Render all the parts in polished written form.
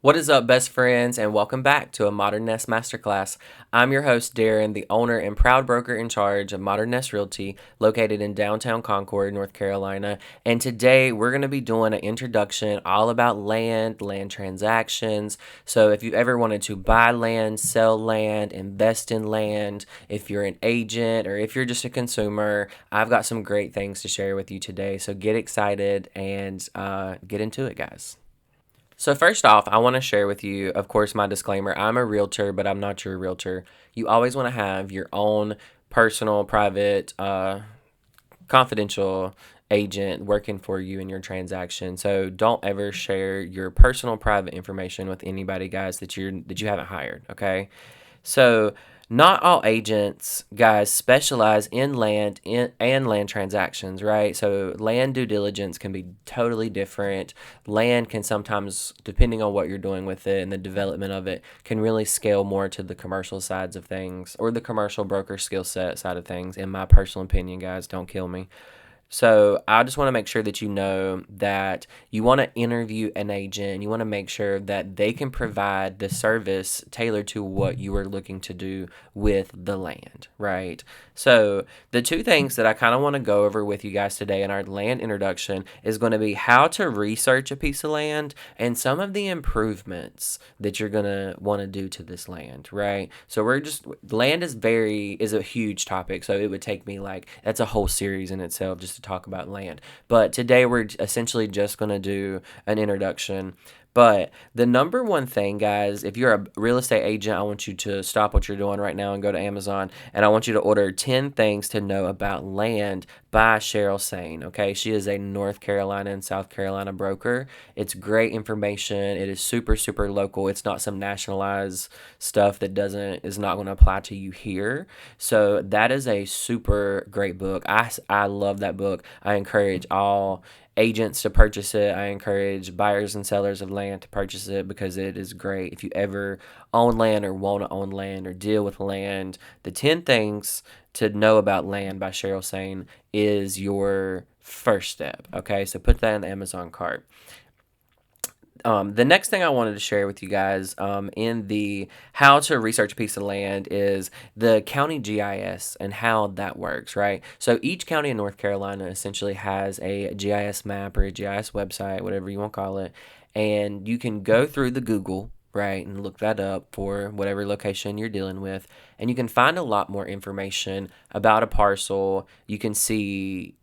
What is up, best friends, and welcome back to a Modern Nest Masterclass. I'm your host, Darren, the owner and proud broker in charge of Modern Nest Realty, located in downtown Concord, North Carolina. And today we're going to be doing an introduction all about land transactions. So, if you ever wanted to buy land, sell land, invest in land, if you're an agent or if you're just a consumer, I've got some great things to share with you today. So, get excited and get into it, guys. So, first off, I want to share with you, of course, my disclaimer. I'm a realtor, but I'm not your realtor. You always want to have your own personal, private, confidential agent working for you in your transaction. So don't ever share your personal private information with anybody, guys, that you haven't hired, okay? So, not all agents, guys, specialize in and land transactions, right? So, land due diligence can be totally different. Land can sometimes, depending on what you're doing with it and the development of it, can really scale more to the commercial sides of things or the commercial broker skill set side of things. In my personal opinion, guys, don't kill me. So I just want to make sure that you know that you want to interview an agent. You want to make sure that they can provide the service tailored to what you are looking to do with the land, right? So the two things that I kind of want to go over with you guys today in our land introduction is going to be how to research a piece of land and some of the improvements that you're going to want to do to this land, right? So land is a huge topic. So it would take me that's a whole series in itself just to talk about land. But today we're essentially just going to do an introduction. But the number one thing, guys, if you're a real estate agent, I want you to stop what you're doing right now and go to Amazon. And I want you to order 10 Things to Know About Land by Cheryl Sane. Okay. She is a North Carolina and South Carolina broker. It's great information. It is super, super local. It's not some nationalized stuff that is not going to apply to you here. So that is a super great book. I love that book. I encourage all agents to purchase it. I encourage buyers and sellers of land to purchase it because it is great. If you ever own land or want to own land or deal with land, the 10 Things to Know About Land by Cheryl Sane is your first step. Okay, so put that in the Amazon cart. The next thing I wanted to share with you guys in the how to research a piece of land is the county GIS and how that works, right? So each county in North Carolina essentially has a GIS map or a GIS website, whatever you want to call it, and you can go through the Google, right, and look that up for whatever location you're dealing with, and you can find a lot more information about a parcel. You can see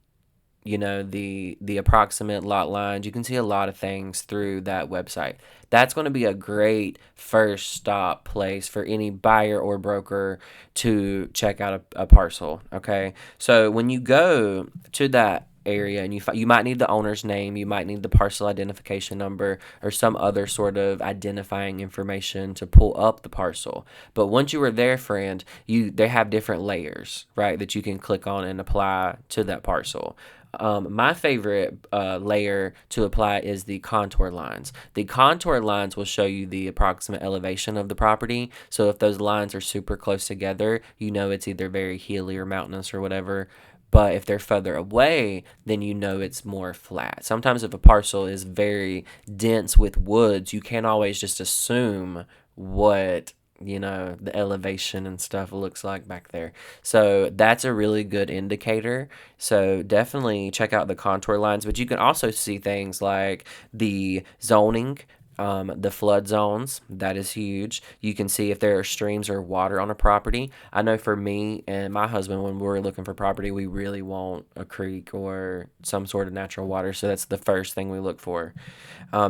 the approximate lot lines. You can see a lot of things through that website. That's going to be a great first stop place for any buyer or broker to check out a parcel. Okay, so when you go to that area and you might need the owner's name, you might need the parcel identification number or some other sort of identifying information to pull up the parcel. But once you are there, friend, they have different layers, right, that you can click on and apply to that parcel. My favorite layer to apply is the contour lines. The contour lines will show you the approximate elevation of the property. So if those lines are super close together, you know it's either very hilly or mountainous or whatever. But if they're further away, then you know it's more flat. Sometimes if a parcel is very dense with woods, you can't always just assume what the elevation and stuff looks like back there. So that's a really good indicator. So definitely check out the contour lines, but you can also see things like the zoning, the flood zones. That is huge. You can see if there are streams or water on a property. I know for me and my husband, when we're looking for property, we really want a creek or some sort of natural water. So that's the first thing we look for.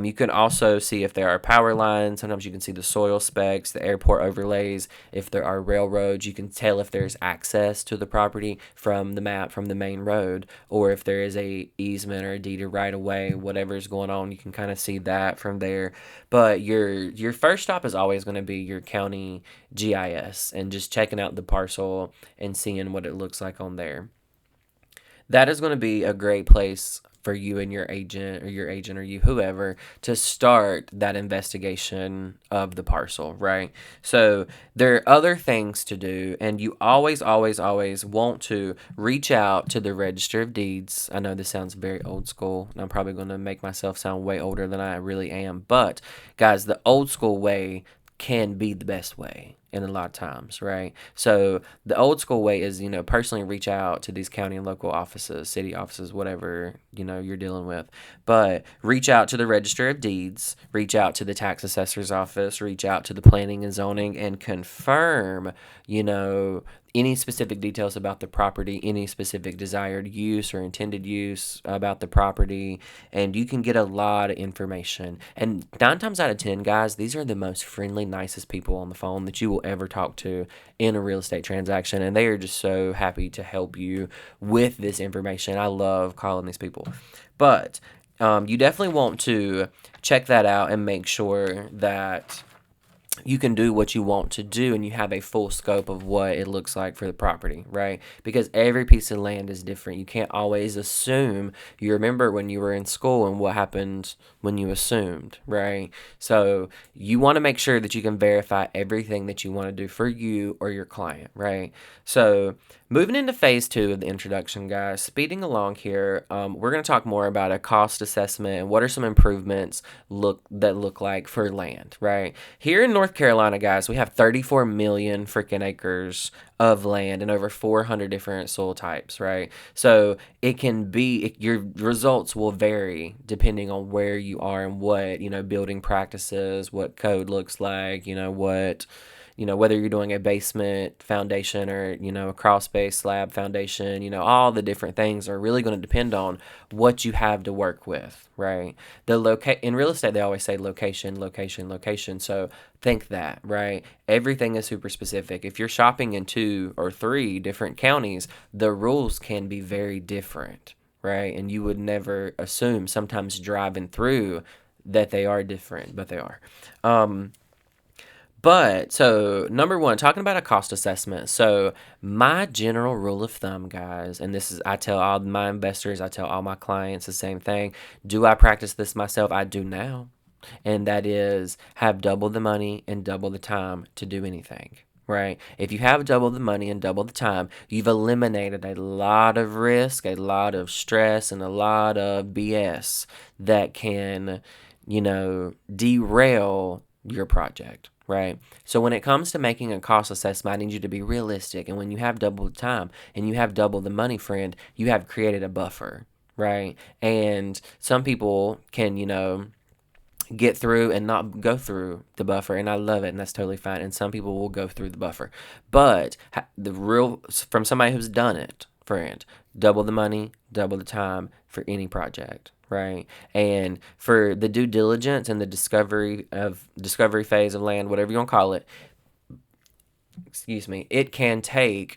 You can also see if there are power lines. Sometimes you can see the soil specs, the airport overlays. If there are railroads, you can tell if there's access to the property from the map, from the main road, or if there is a easement or a deed of right of way, whatever's going on, you can kind of see that from there. But your first stop is always going to be your county GIS and just checking out the parcel and seeing what it looks like on there. That is going to be a great place for you and your agent or you, whoever, to start that investigation of the parcel, right? So there are other things to do, and you always, always, always want to reach out to the Register of Deeds. I know this sounds very old school, and I'm probably going to make myself sound way older than I really am, but guys, the old school way can be the best way in a lot of times, right? So the old school way is, personally reach out to these county and local offices, city offices, whatever, you're dealing with. But reach out to the Register of Deeds, reach out to the tax assessor's office, reach out to the planning and zoning and confirm, any specific details about the property, any specific desired use or intended use about the property, and you can get a lot of information. And 9 times out of 10, guys, these are the most friendly, nicest people on the phone that you will ever talk to in a real estate transaction, and they are just so happy to help you with this information. I love calling these people. But you definitely want to check that out and make sure that you can do what you want to do and you have a full scope of what it looks like for the property, right? Because every piece of land is different. You can't always assume. You remember when you were in school and what happened when you assumed, right? So you want to make sure that you can verify everything that you want to do for you or your client, right? So moving into phase 2 of the introduction, guys, speeding along here, we're going to talk more about a cost assessment and what are some improvements look like for land, right? Here in North Carolina, guys, we have 34 million freaking acres of land and over 400 different soil types, right? So your results will vary depending on where you are and what, building practices, what code looks like, whether you're doing a basement foundation or, a crawl space slab foundation, all the different things are really going to depend on what you have to work with, right? In real estate, they always say location, location, location. So think that, right? Everything is super specific. If you're shopping in 2 or 3 different counties, the rules can be very different, right? And you would never assume sometimes driving through that they are different, but they are. But so number one, talking about a cost assessment. So my general rule of thumb, guys, and this is, I tell all my investors, I tell all my clients the same thing. Do I practice this myself? I do now. And that is have double the money and double the time to do anything, right? If you have double the money and double the time, you've eliminated a lot of risk, a lot of stress, and a lot of BS that can, derail your project. Right. So when it comes to making a cost assessment, I need you to be realistic. And when you have double the time and you have double the money, friend, you have created a buffer. Right. And some people can, get through and not go through the buffer. And I love it. And that's totally fine. And some people will go through the buffer. But from somebody who's done it, friend, double the money, double the time for any project. Right. And for the due diligence and the discovery phase of land, whatever you want to call it, it can take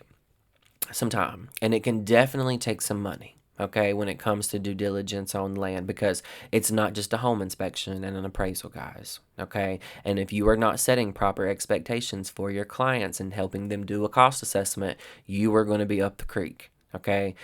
some time and it can definitely take some money. Okay, when it comes to due diligence on land, because it's not just a home inspection and an appraisal, guys. Okay, and if you are not setting proper expectations for your clients and helping them do a cost assessment, you are going to be up the creek. Okay,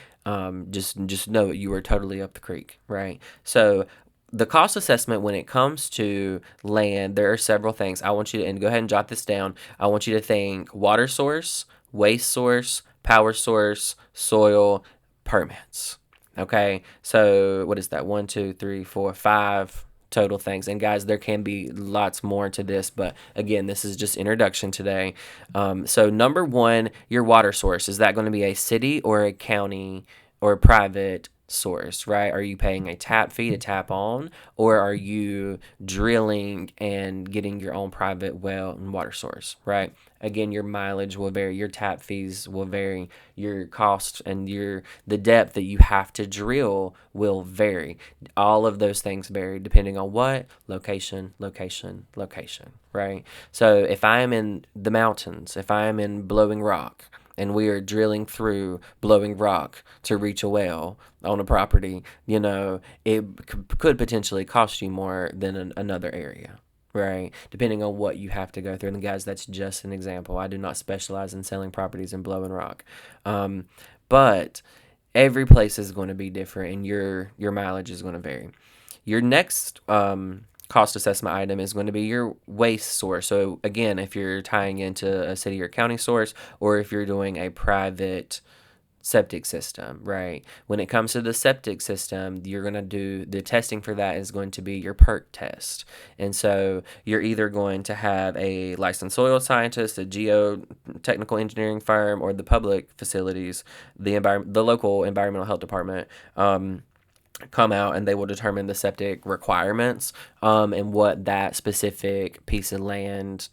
just know you are totally up the creek, right? So the cost assessment when it comes to land, there are several things. I want you to, and go ahead and jot this down. I want you to think water source, waste source, power source, soil, permits. Okay, so what is that? 1, 2, 3, 4, 5 total things. And guys, there can be lots more to this, but again, this is just introduction today. So number one, your water source. Is that going to be a city or a county or a private source, right? Are you paying a tap fee to tap on, or are you drilling and getting your own private well and water source, right? Again, your mileage will vary, your tap fees will vary, your costs and the depth that you have to drill will vary. All of those things vary depending on what? Location, right? So if I am in the mountains, if I am in Blowing Rock, and we are drilling through Blowing Rock to reach a well on a property, it could potentially cost you more than another area, right? Depending on what you have to go through. And guys, that's just an example. I do not specialize in selling properties in Blowing Rock. But Every place is going to be different, and your mileage is going to vary. Your next cost assessment item is going to be your waste source. So again, if you're tying into a city or county source, or if you're doing a private septic system, right? When it comes to the septic system, you're going to do the testing for that is going to be your PERC test. And so you're either going to have a licensed soil scientist, a geotechnical engineering firm, or the public facilities, the local environmental health department, come out, and they will determine the septic requirements, and what that specific piece of land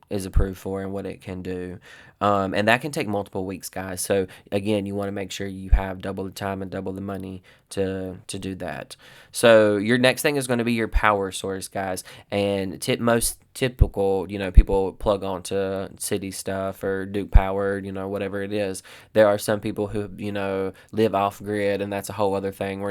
is approved for and what it can do. And that can take multiple weeks, guys. So again, you want to make sure you have double the time and double the money to do that. So your next thing is going to be your power source, guys. And most typical, people plug onto city stuff or Duke Power, whatever it is. There are some people who, live off grid, and that's a whole other thing.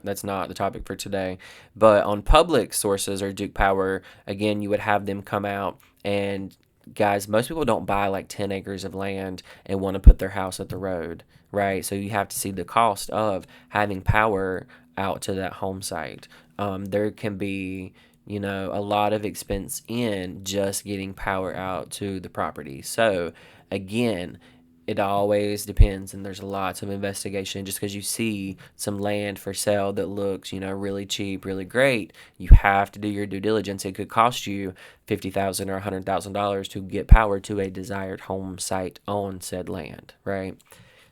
That's not the topic for today. But on public sources or Duke Power, again, you would have them come out. And guys, most people don't buy like 10 acres of land and want to put their house at the road, right? So you have to see the cost of having power out to that home site. There can be, a lot of expense in just getting power out to the property. So again, it always depends, and there's lots of investigation. Just because you see some land for sale that looks, really cheap, really great, you have to do your due diligence. It could cost you $50,000 or $100,000 to get power to a desired home site on said land, right?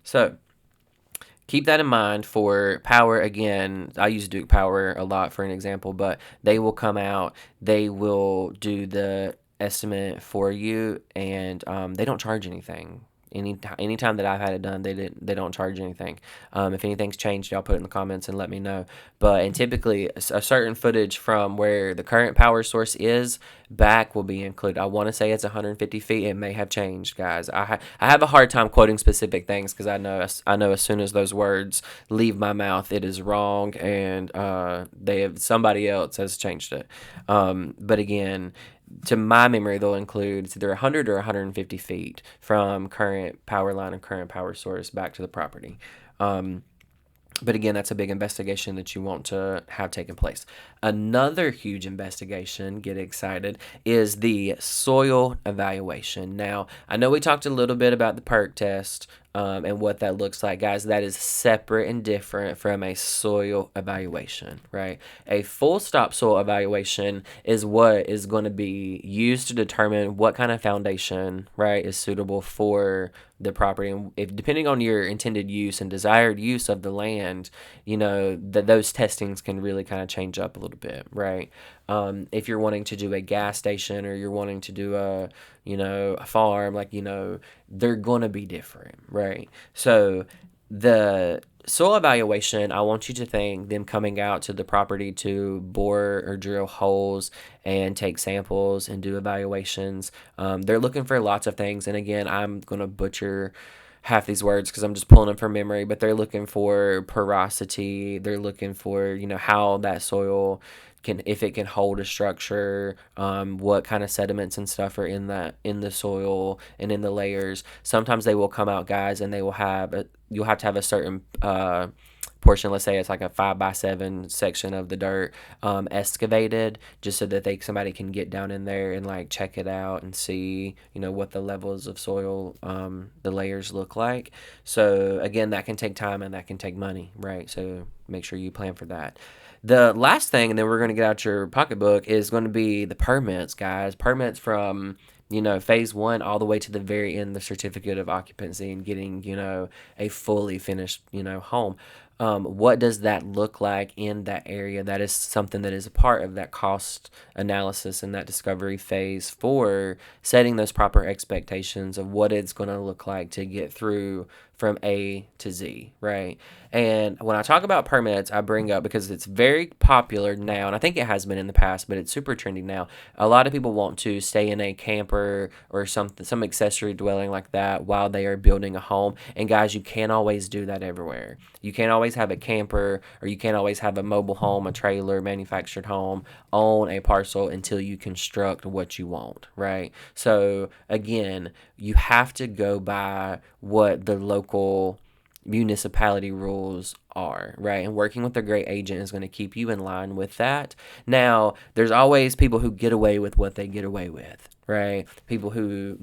So keep that in mind for power. Again, I use Duke Power a lot for an example, but they will come out, they will do the estimate for you, and they don't charge anything. Anytime that I've had it done, they don't charge anything. If anything's changed, y'all put it in the comments and let me know. And typically a certain footage from where the current power source is back will be included. I want to say it's 150 feet. It may have changed, guys. I have a hard time quoting specific things because I know as soon as those words leave my mouth, it is wrong, and somebody else has changed it. But again, to my memory, they'll include it's either 100 or 150 feet from current power line and current power source back to the property. But again, that's a big investigation that you want to have taken place. Another huge investigation, get excited, is the soil evaluation. Now, I know we talked a little bit about the PERC test, and what that looks like. Guys, that is separate and different from a soil evaluation, right? A full stop soil evaluation is what is going to be used to determine what kind of foundation, right, is suitable for the property. And if depending on your intended use and desired use of the land, those testings can really kind of change up a little bit, right? If you're wanting to do a gas station, or you're wanting to do a farm, they're going to be different, right? So the soil evaluation, I want you to think them coming out to the property to bore or drill holes and take samples and do evaluations. They're looking for lots of things. And again, I'm going to butcher half these words because I'm just pulling them from memory, but they're looking for porosity. They're looking for, how that soil if it can hold a structure, what kind of sediments and stuff are in the soil and in the layers. Sometimes they will come out, guys, and they will you'll have to have a certain portion. Let's say it's like a 5x7 section of the dirt excavated, just so that somebody can get down in there and check it out and see what the levels of soil, the layers look like. So again, that can take time and that can take money, right? So make sure you plan for that. The last thing, and then we're going to get out your pocketbook, is going to be the permits, guys. Permits from phase 1 all the way to the very end, the certificate of occupancy, and getting a fully finished home. What does that look like in that area? That is something that is a part of that cost analysis and that discovery phase for setting those proper expectations of what it's going to look like to get through from A to Z, right? And when I talk about permits, I bring up, because it's very popular now, and I think it has been in the past, but it's super trendy now. A lot of people want to stay in a camper or some accessory dwelling like that while they are building a home. And guys, you can't always do that everywhere. You can't always have a camper, or you can't always have a mobile home, a trailer, manufactured home on a parcel until you construct what you want, right? So again, you have to go by what the local municipality rules are, right? And working with a great agent is going to keep you in line with that. Now, there's always people who get away with what they get away with, right? People who,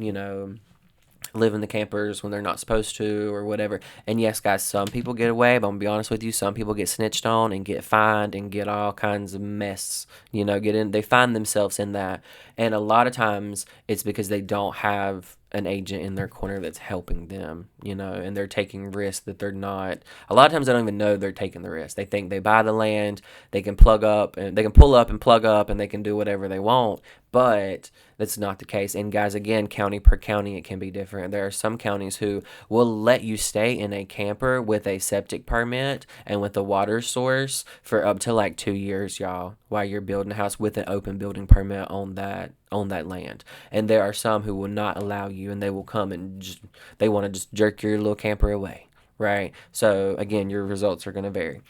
live in the campers when they're not supposed to or whatever. And yes, guys, some people get away, but I'm gonna be honest with you, some people get snitched on and get fined and get all kinds of mess, they find themselves in that. And a lot of times it's because they don't have an agent in their corner that's helping them, and they're taking risks that they're not. A lot of times they don't even know they're taking the risk. They think they buy the land, they can plug up and they can pull up and plug up and they can do whatever they want, but that's not the case. And guys, again, county per county, it can be different. There are some counties who will let you stay in a camper with a septic permit and with a water source for up to like 2 years, y'all, while you're building a house with an open building permit on that land. And there are some who will not allow you, and they will come and they want to just jerk your little camper away, right? So again, your results are going to vary.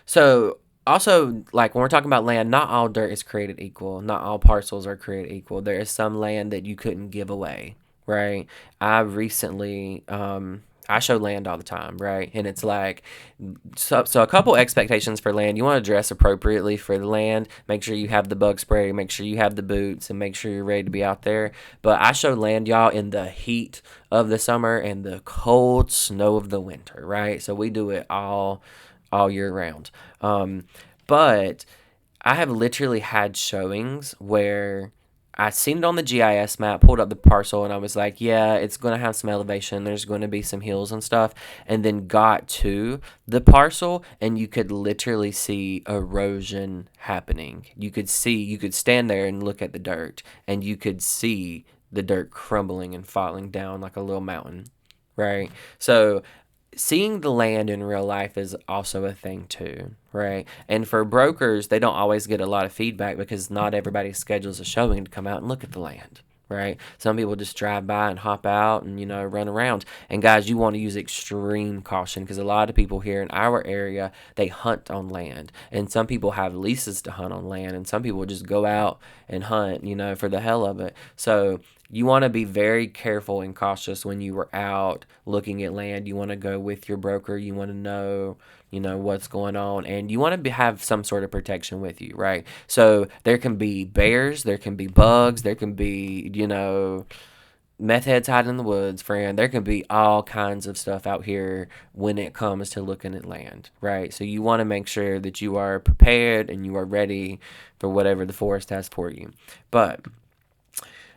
So also, like when we're talking about land, not all dirt is created equal. Not all parcels are created equal. There is some land that you couldn't give away, right? I recently, I show land all the time, right? And it's like, so a couple expectations for land. You want to dress appropriately for the land. Make sure you have the bug spray. Make sure you have the boots, and make sure you're ready to be out there. But I show land, y'all, in the heat of the summer and the cold snow of the winter, right? So we do it all year round. But I have literally had showings where I seen it on the GIS map, pulled up the parcel, and I was like, yeah, it's going to have some elevation. There's going to be some hills and stuff. And then got to the parcel, and you could literally see erosion happening. You could stand there and look at the dirt, and you could see the dirt crumbling and falling down like a little mountain, right? So seeing the land in real life is also a thing too, right? And for brokers, they don't always get a lot of feedback because not everybody schedules a showing to come out and look at the land, right? Some people just drive by and hop out and, run around. And guys, you want to use extreme caution because a lot of people here in our area, they hunt on land. And some people have leases to hunt on land, and some people just go out and hunt, for the hell of it. So you want to be very careful and cautious when you are out looking at land. You want to go with your broker. You want to know, what's going on, and you want to have some sort of protection with you, right? So there can be bears, there can be bugs, there can be, meth heads hiding in the woods, friend. There can be all kinds of stuff out here when it comes to looking at land, right? So you want to make sure that you are prepared and you are ready for whatever the forest has for you. But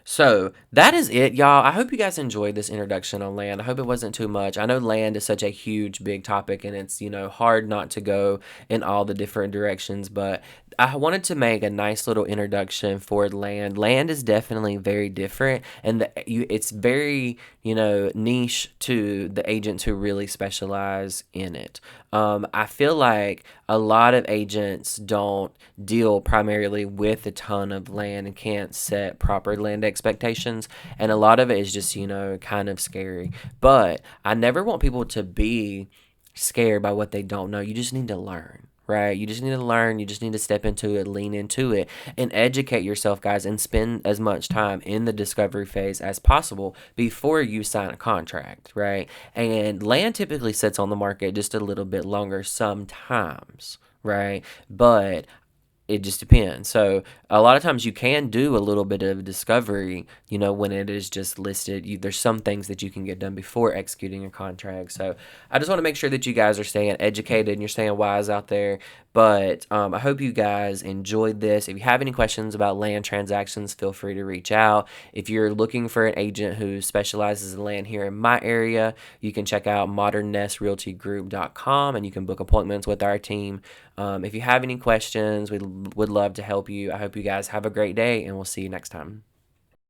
so that is it, y'all. I hope you guys enjoyed this introduction on land. I hope it wasn't too much. I know land is such a huge, big topic, and it's, hard not to go in all the different directions, but I wanted to make a nice little introduction for land. Land is definitely very different, and it's very, niche to the agents who really specialize in it. I feel like a lot of agents don't deal primarily with a ton of land and can't set proper land expectations, and a lot of it is just, kind of scary. But I never want people to be scared by what they don't know. You just need to learn. Right? You just need to learn. You just need to step into it, lean into it, and educate yourself, guys, and spend as much time in the discovery phase as possible before you sign a contract, right? And land typically sits on the market just a little bit longer sometimes, right? But it just depends. So a lot of times you can do a little bit of discovery, when it is just listed. There's some things that you can get done before executing a contract. So I just want to make sure that you guys are staying educated and you're staying wise out there. But I hope you guys enjoyed this. If you have any questions about land transactions, feel free to reach out. If you're looking for an agent who specializes in land here in my area, you can check out modernnestrealtygroup.com and you can book appointments with our team. If you have any questions, we would love to help you. I hope you guys have a great day, and we'll see you next time.